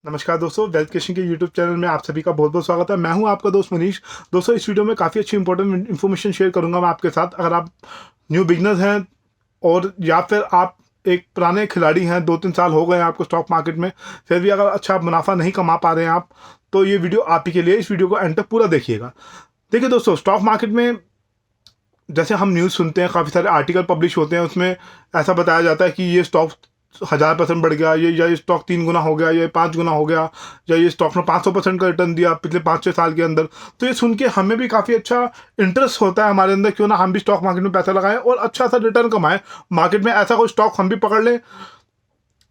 नमस्कार दोस्तों, wealth creation के यूट्यूब चैनल में आप सभी का बहुत बहुत स्वागत है। मैं हूं आपका दोस्त मनीष। दोस्तों, इस वीडियो में काफ़ी अच्छी इंपॉर्टेंट इन्फॉर्मेशन शेयर करूंगा मैं आपके साथ। अगर आप न्यू बिगनर्स हैं और या फिर आप एक पुराने खिलाड़ी हैं, 2-3 साल हो गए हैं आपको स्टॉक मार्केट में, फिर भी अगर अच्छा मुनाफा नहीं कमा पा रहे हैं आप, तो ये वीडियो आप ही के लिए। इस वीडियो को एंड तक पूरा देखिएगा। देखिए दोस्तों, स्टॉक मार्केट में जैसे हम न्यूज़ सुनते हैं, काफ़ी सारे आर्टिकल पब्लिश होते हैं, उसमें ऐसा बताया जाता है कि ये स्टॉक 1000% बढ़ गया, ये स्टॉक 3 गुना हो गया, ये 5 गुना हो गया, या ये स्टॉक ने 500% का रिटर्न दिया पिछले 5-6 साल के अंदर। तो ये सुन के हमें भी काफ़ी अच्छा इंटरेस्ट होता है हमारे अंदर, क्यों ना हम भी स्टॉक मार्केट में पैसा लगाएं और अच्छा सा रिटर्न कमाएं। मार्केट में ऐसा कोई स्टॉक हम भी पकड़ लें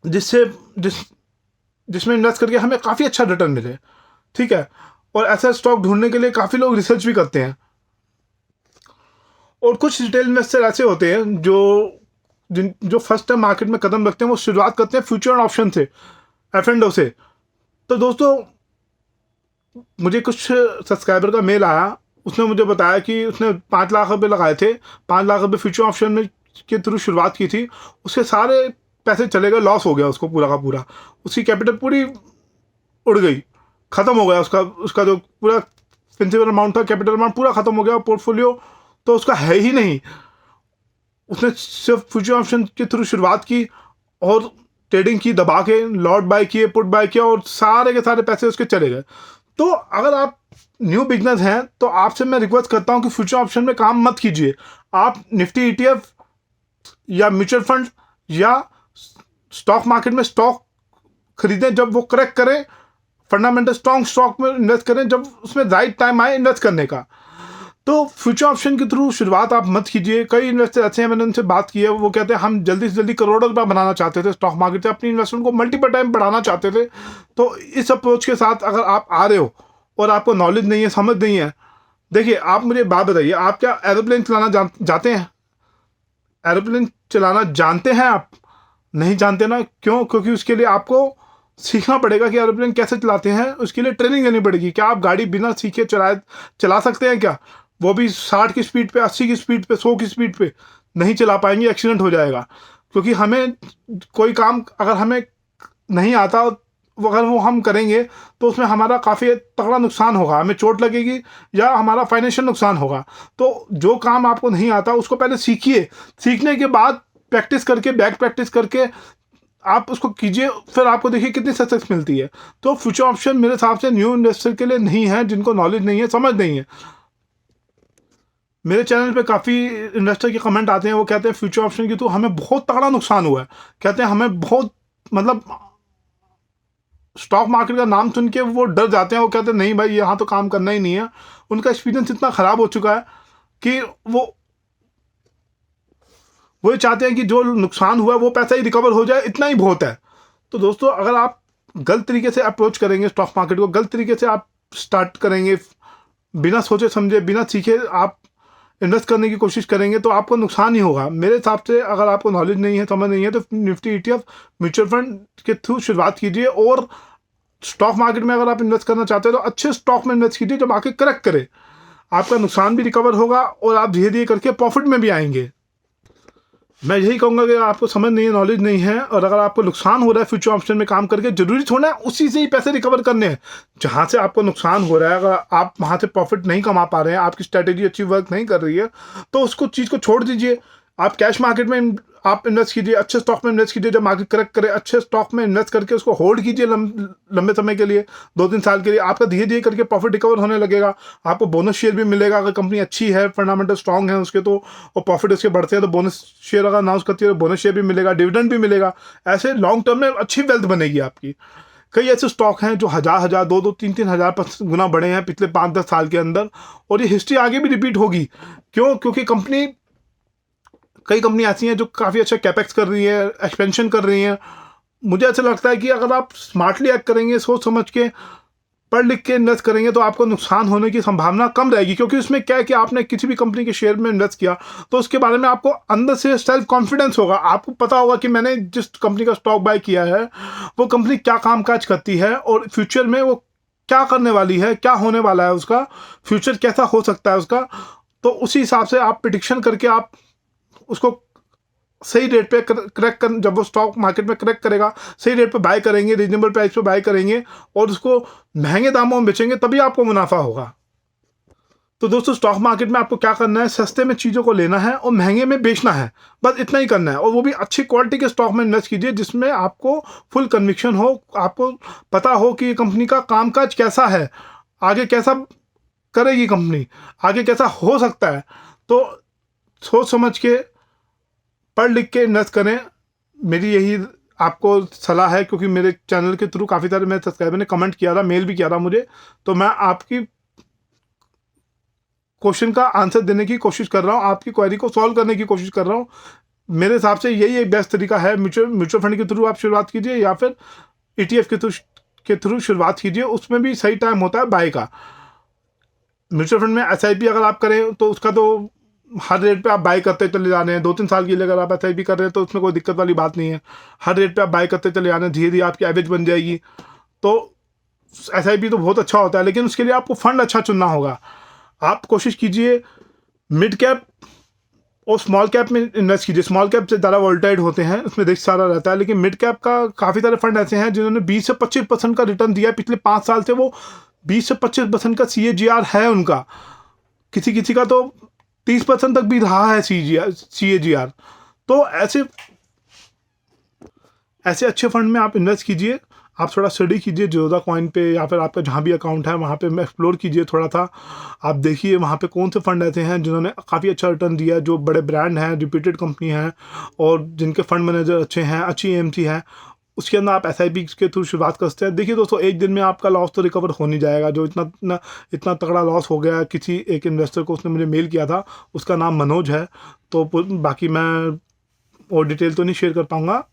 जिससे जिस जिसमें इन्वेस्ट करके हमें काफ़ी अच्छा रिटर्न मिले। ठीक है। और ऐसा स्टॉक ढूंढने के लिए काफ़ी लोग रिसर्च भी करते हैं। और कुछ रिटेल इन्वेस्टर ऐसे होते हैं जो फर्स्ट टाइम मार्केट में कदम रखते हैं, वो शुरुआत करते हैं फ्यूचर ऑप्शन से, F&O से। तो दोस्तों, मुझे कुछ सब्सक्राइबर का मेल आया। उसने मुझे बताया कि उसने 5 लाख रुपए लगाए थे, 5 लाख रुपए फ्यूचर ऑप्शन में के थ्रू शुरुआत की थी। उसके सारे पैसे चले गए, लॉस हो गया उसको पूरा का पूरा। उसकी कैपिटल पूरी उड़ गई, ख़त्म हो गया उसका उसका जो पूरा प्रिंसिपल अमाउंट था, कैपिटल अमाउंट पूरा ख़त्म हो गया। पोर्टफोलियो तो उसका है ही नहीं। उसने सिर्फ फ्यूचर ऑप्शन के थ्रू शुरुआत की और ट्रेडिंग की, दबा के लॉट बाय किए, पुट बाय किया, और सारे के सारे पैसे उसके चले गए। तो अगर आप न्यू बिगनर्स हैं तो आपसे मैं रिक्वेस्ट करता हूं कि फ्यूचर ऑप्शन में काम मत कीजिए। आप निफ्टी ETF या म्यूचुअल फंड या स्टॉक मार्केट में स्टॉक खरीदें जब वो करेक्ट करें। फंडामेंटल स्ट्रॉन्ग स्टॉक में इन्वेस्ट करें जब उसमें राइट टाइम आए इन्वेस्ट करने का। तो फ्यूचर ऑप्शन के थ्रू शुरुआत आप मत कीजिए। कई इन्वेस्टर ऐसे हैं, मैंने उनसे बात की है, वो कहते हैं हम जल्दी से जल्दी करोड़ों रुपया बनाना चाहते थे स्टॉक मार्केट से, अपनी इन्वेस्टमेंट को मल्टीपल टाइम बढ़ाना चाहते थे। तो इस अप्रोच के साथ अगर आप आ रहे हो और आपको नॉलेज नहीं है, समझ नहीं है, देखिए आप मुझे बात बताइए, आप क्या एरोप्लेन चलाना जाते हैं? एरोप्लेन चलाना जानते हैं आप? नहीं जानते ना। क्यों? क्योंकि उसके लिए आपको सीखना पड़ेगा कि एरोप्लेन कैसे चलाते हैं। उसके लिए ट्रेनिंग लेनी पड़ेगी। क्या आप गाड़ी बिना सीखे चला सकते हैं क्या? वो भी 60 की स्पीड पे, 80 की स्पीड पे, 100 की स्पीड पे नहीं चला पाएंगे, एक्सीडेंट हो जाएगा। क्योंकि हमें कोई काम अगर हमें नहीं आता, अगर वो हम करेंगे तो उसमें हमारा काफ़ी तगड़ा नुकसान होगा, हमें चोट लगेगी या हमारा फाइनेंशियल नुकसान होगा। तो जो काम आपको नहीं आता उसको पहले सीखिए। सीखने के बाद प्रैक्टिस करके, बैक प्रैक्टिस करके आप उसको कीजिए, फिर आपको देखिए कितनी सक्सेस मिलती है। तो फ्यूचर ऑप्शन मेरे हिसाब से न्यू इन्वेस्टर के लिए नहीं है, जिनको नॉलेज नहीं है, समझ नहीं है। मेरे चैनल पे काफ़ी इन्वेस्टर के कमेंट आते हैं, वो कहते हैं फ्यूचर ऑप्शन की तो हमें बहुत तगड़ा नुकसान हुआ है। कहते हैं हमें बहुत, मतलब स्टॉक मार्केट का नाम सुन के वो डर जाते हैं। वो कहते हैं नहीं भाई, यहाँ तो काम करना ही नहीं है। उनका एक्सपीरियंस इतना ख़राब हो चुका है कि वो ये चाहते हैं कि जो नुकसान हुआ है वो पैसा ही रिकवर हो जाए, इतना ही बहुत है। तो दोस्तों, अगर आप गलत तरीके से अप्रोच करेंगे स्टॉक मार्केट को, गलत तरीके से आप स्टार्ट करेंगे, बिना सोचे समझे, बिना सीखे आप इन्वेस्ट करने की कोशिश करेंगे, तो आपको नुकसान ही होगा। मेरे हिसाब से अगर आपको नॉलेज नहीं है, समझ नहीं है, तो निफ्टी ETF म्यूचुअल फंड के थ्रू शुरुआत कीजिए। और स्टॉक मार्केट में अगर आप इन्वेस्ट करना चाहते हैं तो अच्छे स्टॉक में इन्वेस्ट कीजिए जब आके करेक्ट करे। आपका नुकसान भी रिकवर होगा और आप धीरे धीरे करके प्रॉफिट में भी आएंगे। मैं यही कहूँगा कि आपको समझ नहीं है, नॉलेज नहीं है, और अगर आपको नुकसान हो रहा है फ्यूचर ऑप्शन में काम करके, जरूरी थोड़ा है उसी से ही पैसे रिकवर करने हैं। जहाँ से आपको नुकसान हो रहा है, अगर आप वहाँ से प्रॉफिट नहीं कमा पा रहे हैं, आपकी स्ट्रैटेजी अच्छी वर्क नहीं कर रही है, तो उसको चीज़ को छोड़ दीजिए। आप कैश मार्केट में आप इन्वेस्ट कीजिए, अच्छे स्टॉक में इन्वेस्ट कीजिए। जब मार्केट करेक्ट करे, अच्छे स्टॉक में इन्वेस्ट करके उसको होल्ड कीजिए लंबे समय के लिए, 2-3 साल के लिए। आपका धीरे धीरे करके प्रॉफिट रिकवर होने लगेगा। आपको बोनस शेयर भी मिलेगा अगर कंपनी अच्छी है, फंडामेंटल स्ट्रॉन्ग है उसके, तो और प्रॉफिट उसके बढ़ते हैं तो बोनस शेयर अगर अनाउंस करती है तो बोनस शेयर भी मिलेगा, डिविडेंड भी मिलेगा। ऐसे लॉन्ग टर्म में अच्छी वेल्थ बनेगी आपकी। कई ऐसे स्टॉक हैं जो 1000-1000, 2-2, 3-3 हज़ार गुना बढ़े हैं पिछले 5-10 साल के अंदर, और ये हिस्ट्री आगे भी रिपीट होगी। क्यों? क्योंकि कई कंपनी ऐसी हैं जो काफ़ी अच्छा कैपेक्स कर रही है, एक्सपेंशन कर रही हैं। मुझे ऐसा लगता है कि अगर आप स्मार्टली एक्ट करेंगे, सोच समझ के, पढ़ लिख के इन्वेस्ट करेंगे, तो आपको नुकसान होने की संभावना कम रहेगी। क्योंकि उसमें क्या है कि आपने किसी भी कंपनी के शेयर में इन्वेस्ट किया तो उसके बारे में आपको अंदर से सेल्फ कॉन्फिडेंस होगा। आपको पता होगा कि मैंने जिस कंपनी का स्टॉक बाय किया है वो कंपनी क्या कामकाज करती है और फ्यूचर में वो क्या करने वाली है, क्या होने वाला है, उसका फ्यूचर कैसा हो सकता है उसका। तो उसी हिसाब से आप प्रिडिक्शन करके आप उसको सही रेट पे क्रैक कर, जब वो स्टॉक मार्केट में क्रैक करेगा सही रेट पे बाय करेंगे, रीजनेबल प्राइस पे बाय करेंगे और उसको महंगे दामों में बेचेंगे, तभी आपको मुनाफा होगा। तो दोस्तों स्टॉक मार्केट में आपको क्या करना है, सस्ते में चीज़ों को लेना है और महंगे में बेचना है, बस इतना ही करना है। और वो भी अच्छी क्वालिटी के स्टॉक में इन्वेस्ट कीजिए जिसमें आपको फुल कन्विक्शन हो, आपको पता हो कि ये कंपनी का कामकाज कैसा है, आगे कैसा करेगी कंपनी, आगे कैसा हो सकता है। तो सोच समझ के पढ़ लिख के इन्वेस्ट करें, मेरी यही आपको सलाह है। क्योंकि मेरे चैनल के थ्रू काफ़ी सारे मेरे सब्सक्राइबर ने कमेंट किया था, मेल भी किया था मुझे, तो मैं आपकी क्वेश्चन का आंसर देने की कोशिश कर रहा हूँ, आपकी क्वेरी को सॉल्व करने की कोशिश कर रहा हूँ। मेरे हिसाब से यही एक बेस्ट तरीका है। म्यूचुअल फंड के थ्रू आप शुरुआत कीजिए या फिर ETF के थ्रू शुरुआत कीजिए, उसमें भी सही टाइम होता है बाय का। म्यूचुअल फंड में SIP अगर आप करें तो उसका तो हर रेट पे आप बाय करते चले जाने हैं। 2-3 साल के लिए अगर आप SIP कर रहे हैं तो उसमें कोई दिक्कत वाली बात नहीं है, हर रेट पे आप बाय करते चले जाने, धीरे धीरे आपकी एवरेज बन जाएगी। तो SIP तो बहुत अच्छा होता है, लेकिन उसके लिए आपको फंड अच्छा चुनना होगा। आप कोशिश कीजिए मिड कैप और स्मॉल कैप में इन्वेस्ट कीजिए। स्मॉल कैप से ज़्यादा वोलेटाइल होते हैं, उसमें रिस्क सारा रहता है, लेकिन मिड कैप का काफ़ी सारे फंड ऐसे हैं जिन्होंने 20 से 25% का रिटर्न दिया है पिछले 5 साल से। वो 20 से 25% का CAGR है उनका, किसी किसी का तो 30% तक भी रहा है CAGR। तो ऐसे अच्छे फंड में आप इन्वेस्ट कीजिए। आप थोड़ा स्टडी कीजिए ज़ीरोधा कॉइन पे या फिर आपका जहाँ भी अकाउंट है वहाँ पे मैं एक्सप्लोर कीजिए थोड़ा सा। आप देखिए वहाँ पे कौन से फंड ऐसे हैं जिन्होंने काफ़ी अच्छा रिटर्न दिया है, जो बड़े ब्रांड हैं, रिप्यूटेड कंपनी हैं और जिनके फंड मैनेजर अच्छे हैं, अच्छी AMC है। उसके अंदर आप SIP के थ्रू शुरुआत कर सकते हैं। देखिए दोस्तों, एक दिन में आपका लॉस तो रिकवर हो नहीं जाएगा। जो इतना तगड़ा लॉस हो गया किसी एक इन्वेस्टर को, उसने मुझे मेल किया था, उसका नाम मनोज है। तो बाकी मैं और डिटेल तो नहीं शेयर कर पाऊँगा।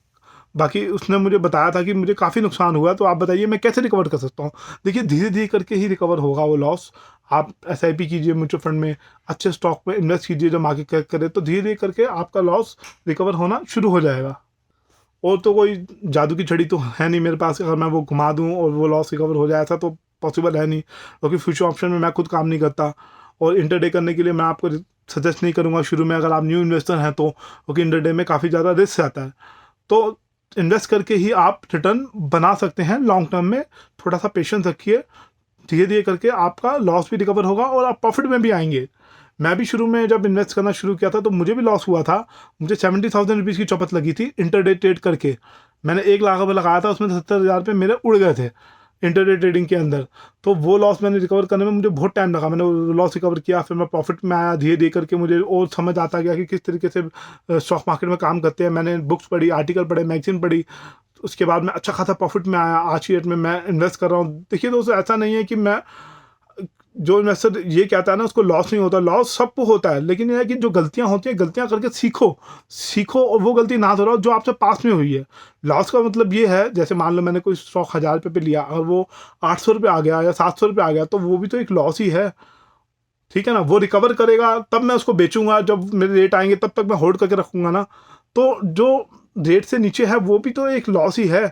बाकी उसने मुझे बताया था कि मुझे काफ़ी नुकसान हुआ, तो आप बताइए मैं कैसे रिकवर कर सकता हूँ। देखिए धीरे धीरे करके ही रिकवर होगा वो लॉस। आप SIP कीजिए म्यूचुअल फंड में, अच्छे स्टॉक में इन्वेस्ट कीजिए जब मार्केट क्रैक करे, तो धीरे धीरे करके आपका लॉस रिकवर होना शुरू हो जाएगा। और तो कोई जादू की छड़ी तो है नहीं मेरे पास, अगर मैं वो घुमा दूँ और वो लॉस रिकवर हो जाए, ऐसा तो पॉसिबल है नहीं। क्योंकि फ्यूचर ऑप्शन में मैं खुद काम नहीं करता और इंटरडे करने के लिए मैं आपको सजेस्ट नहीं करूँगा शुरू में, अगर आप न्यू इन्वेस्टर हैं तो, क्योंकि इंटरडे में काफ़ी ज़्यादा रिस्क आता है। तो इन्वेस्ट करके ही आप रिटर्न बना सकते हैं लॉन्ग टर्म में। थोड़ा सा पेशेंस रखिए, धीरे धीरे करके आपका लॉस भी रिकवर होगा और आप प्रॉफिट में भी आएंगे। मैं भी शुरू में जब इन्वेस्ट करना शुरू किया था तो मुझे भी लॉस हुआ था। मुझे 70,000 रुपीज़ की चौपट लगी थी इंटरडे ट्रेड करके। मैंने 1 लाख रुपये लगाया था, उसमें 70,000 रुपये मेरे उड़ गए थे इंटरडे ट्रेडिंग के अंदर। तो वो लॉस मैंने रिकवर करने में मुझे बहुत टाइम लगा। मैंने वो लॉस रिकवर किया, फिर मैं प्रॉफिट में आया। धीरे धीरे करके मुझे और समझ आता गया कि किस तरीके से स्टॉक मार्केट में काम करते हैं। मैंने बुक्स पढ़ी, आर्टिकल पढ़े, मैगजीन पढ़ी, उसके बाद मैं अच्छा खासा प्रॉफिट में आया। आज की डेट में मैं इन्वेस्ट कर रहा हूँ। देखिए दोस्तों, ऐसा नहीं है कि मैं, जो इन्वेस्टर ये कहता है ना उसको लॉस नहीं होता, लॉस सबको होता है, लेकिन ये है कि जो गलतियां होती हैं, गलतियां करके सीखो और वो गलती ना दोहराओ जो आपसे पास में हुई है। लॉस का मतलब ये है, जैसे मान लो मैंने कोई स्टॉक 1,000 रुपये पे लिया, अगर वो 800 रुपये आ गया या 700 रुपये आ गया, तो वो भी तो एक लॉस ही है, ठीक है ना। वो रिकवर करेगा तब मैं उसको बेचूंगा, जब मेरे रेट आएंगे तब तक मैं होल्ड करके रखूंगा ना। तो जो रेट से नीचे है वो भी तो एक लॉस ही है।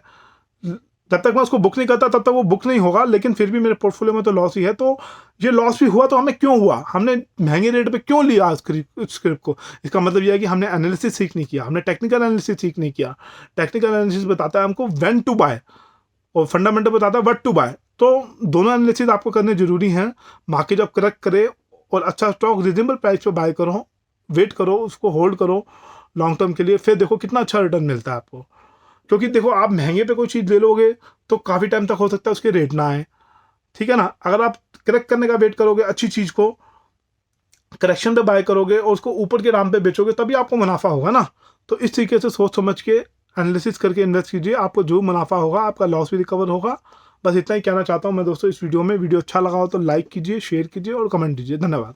जब तक मैं उसको बुक नहीं करता तब तक वो बुक नहीं होगा, लेकिन फिर भी मेरे पोर्टफोलियो में तो लॉस ही है। तो ये लॉस भी हुआ तो हमें क्यों हुआ, हमने महंगे रेट पे क्यों लिया स्क्रिप्ट को? इसका मतलब यह है कि हमने एनालिसिस सीख नहीं किया, हमने टेक्निकल एनालिसिस सीख नहीं किया। टेक्निकल एनालिसिस बताता है हमको व्हेन टू बाय और फंडामेंटल बताता है व्हाट टू बाय। तो दोनों एनालिसिस आपको करने जरूरी हैं। मार्केट जब करेक्ट करे और अच्छा स्टॉक रीजनेबल प्राइस पे बाय करो, वेट करो, उसको होल्ड करो लॉन्ग टर्म के लिए, फिर देखो कितना अच्छा रिटर्न मिलता है आपको। क्योंकि देखो, आप महंगे पे कोई चीज़ ले लोगे तो काफ़ी टाइम तक हो सकता है उसके रेट ना आए, ठीक है ना। अगर आप करेक्ट करने का वेट करोगे, अच्छी चीज़ को करेक्शन पे बाय करोगे और उसको ऊपर के दाम पे बेचोगे, तभी आपको मुनाफा होगा ना। तो इस तरीके से सोच समझ के एनालिसिस करके इन्वेस्ट कीजिए, आपको जो मुनाफा होगा, आपका लॉस भी रिकवर होगा। बस इतना ही कहना चाहता हूँ मैं दोस्तों इस वीडियो में। वीडियो अच्छा लगा हो तो लाइक कीजिए, शेयर कीजिए और कमेंट दीजिए। धन्यवाद।